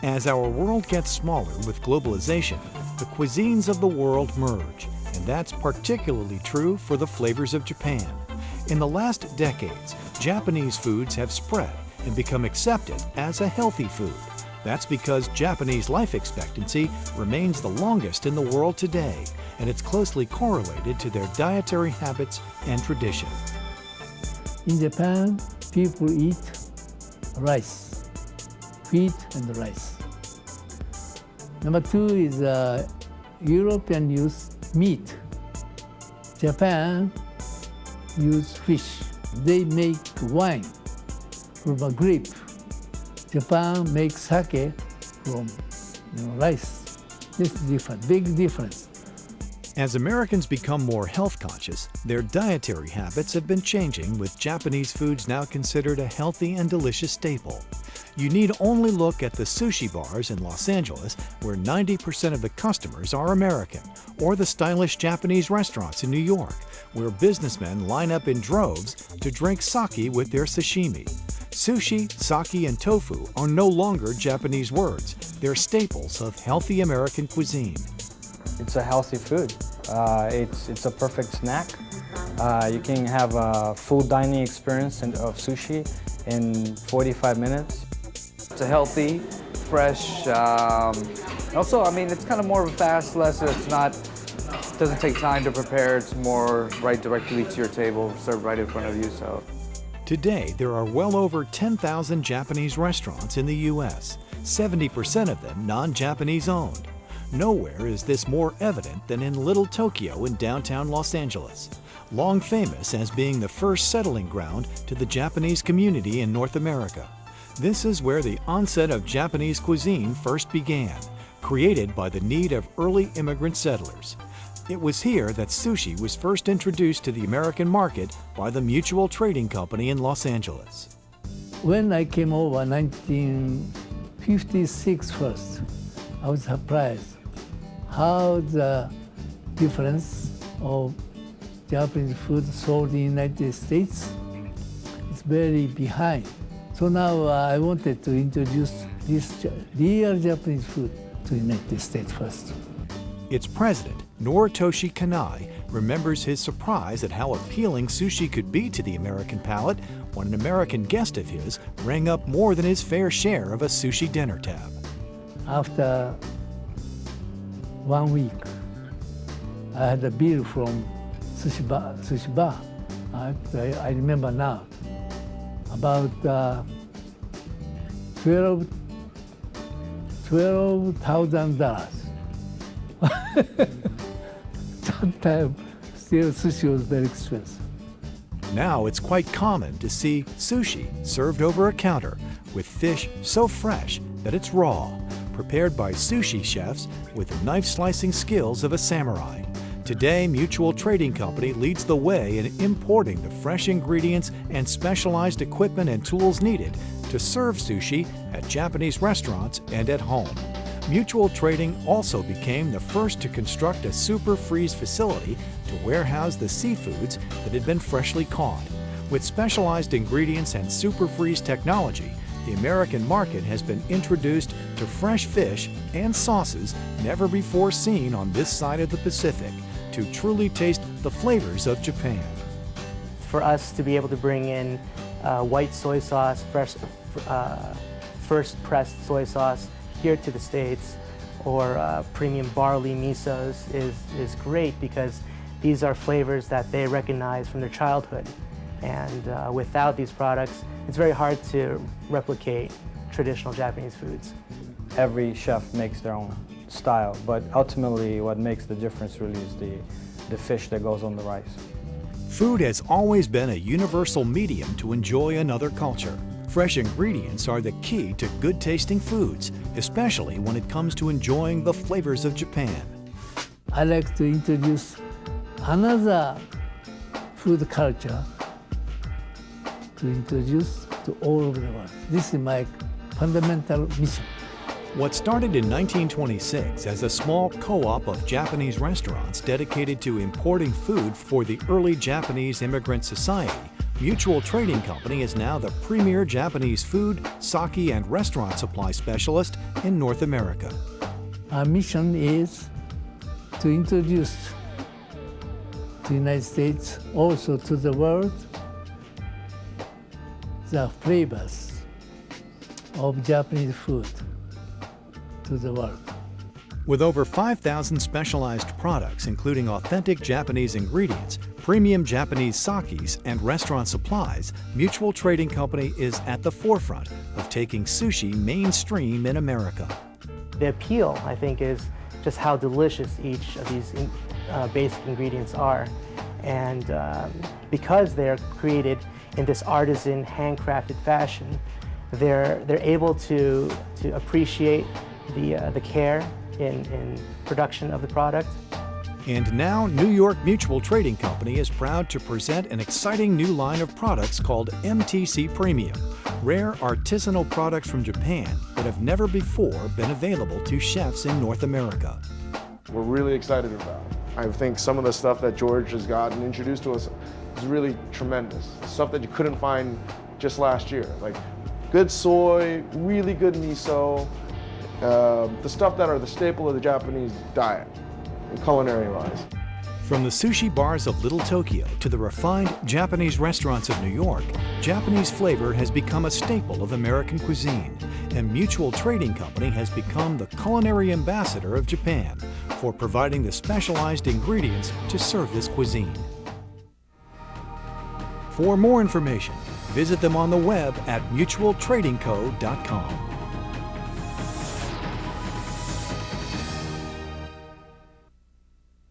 As our world gets smaller with globalization, the cuisines of the world merge, and that's particularly true for the flavors of Japan. In the last decades, Japanese foods have spread and become accepted as a healthy food. That's because Japanese life expectancy remains the longest in the world today, and it's closely correlated to their dietary habits and tradition. In Japan, people eat rice, wheat and rice. Number two is European use meat. Japan use fish. They make wine from a grape. Japan makes sake from rice. This is different, big difference. As Americans become more health conscious, their dietary habits have been changing, with Japanese foods now considered a healthy and delicious staple. You need only look at the sushi bars in Los Angeles, where 90% of the customers are American, or the stylish Japanese restaurants in New York, where businessmen line up in droves to drink sake with their sashimi. Sushi, sake, and tofu are no longer Japanese words. They're staples of healthy American cuisine. It's a healthy food. It's a perfect snack. You can have a full dining experience of sushi in 45 minutes. It's a healthy, fresh, also, I mean, it's kind of more of a fast, it doesn't take time to prepare. It's more right directly to your table, served right in front of you, so. Today, there are well over 10,000 Japanese restaurants in the U.S., 70% of them non-Japanese owned. Nowhere is this more evident than in Little Tokyo in downtown Los Angeles, long famous as being the first settling ground to the Japanese community in North America. This is where the onset of Japanese cuisine first began, created by the need of early immigrant settlers. It was here that sushi was first introduced to the American market by the Mutual Trading Company in Los Angeles. When I came over 1956 first, I was surprised how the difference of Japanese food sold in the United States is very behind. So now I wanted to introduce this real Japanese food to the United States first. Its president, Noritoshi Kanai, remembers his surprise at how appealing sushi could be to the American palate when an American guest of his rang up more than his fair share of a sushi dinner tab. After 1 week, I had a bill from sushi bar. I remember now, about $12,000. That time, still sushi was very expensive. Now it's quite common to see sushi served over a counter with fish so fresh that it's raw, prepared by sushi chefs with the knife-slicing skills of a samurai. Today, Mutual Trading Company leads the way in importing the fresh ingredients and specialized equipment and tools needed to serve sushi at Japanese restaurants and at home. Mutual Trading also became the first to construct a super freeze facility to warehouse the seafoods that had been freshly caught. With specialized ingredients and super freeze technology, the American market has been introduced to fresh fish and sauces never before seen on this side of the Pacific, to truly taste the flavors of Japan. For us to be able to bring in white soy sauce, fresh, first pressed soy sauce here to the States, or premium barley misos is great, because these are flavors that they recognize from their childhood. And without these products, it's very hard to replicate traditional Japanese foods. Every chef makes their own style, but ultimately what makes the difference really is the fish that goes on the rice. Food has always been a universal medium to enjoy another culture. Fresh ingredients are the key to good-tasting foods, especially when it comes to enjoying the flavors of Japan. I like to introduce another food culture to introduce to all over the world. This is my fundamental mission. What started in 1926 as a small co-op of Japanese restaurants dedicated to importing food for the early Japanese immigrant society Mutual Trading Company is now the premier Japanese food, sake, and restaurant supply specialist in North America. Our mission is to introduce to the United States, also to the world, the flavors of Japanese food to the world. With over 5,000 specialized products, including authentic Japanese ingredients, premium Japanese sakes, and restaurant supplies, Mutual Trading Company is at the forefront of taking sushi mainstream in America. The appeal, I think, is just how delicious each of these basic ingredients are. And because they're created in this artisan, handcrafted fashion, they're able to appreciate the care in production of the product. And now, New York Mutual Trading Company is proud to present an exciting new line of products called MTC Premium, rare artisanal products from Japan that have never before been available to chefs in North America. We're really excited about. I think some of the stuff that George has gotten introduced to us is really tremendous. Stuff that you couldn't find just last year, like good soy, really good miso, the stuff that are the staple of the Japanese diet, culinary-wise. From the sushi bars of Little Tokyo to the refined Japanese restaurants of New York, Japanese flavor has become a staple of American cuisine, and Mutual Trading Company has become the culinary ambassador of Japan for providing the specialized ingredients to serve this cuisine. For more information, visit them on the web at mutualtradingco.com.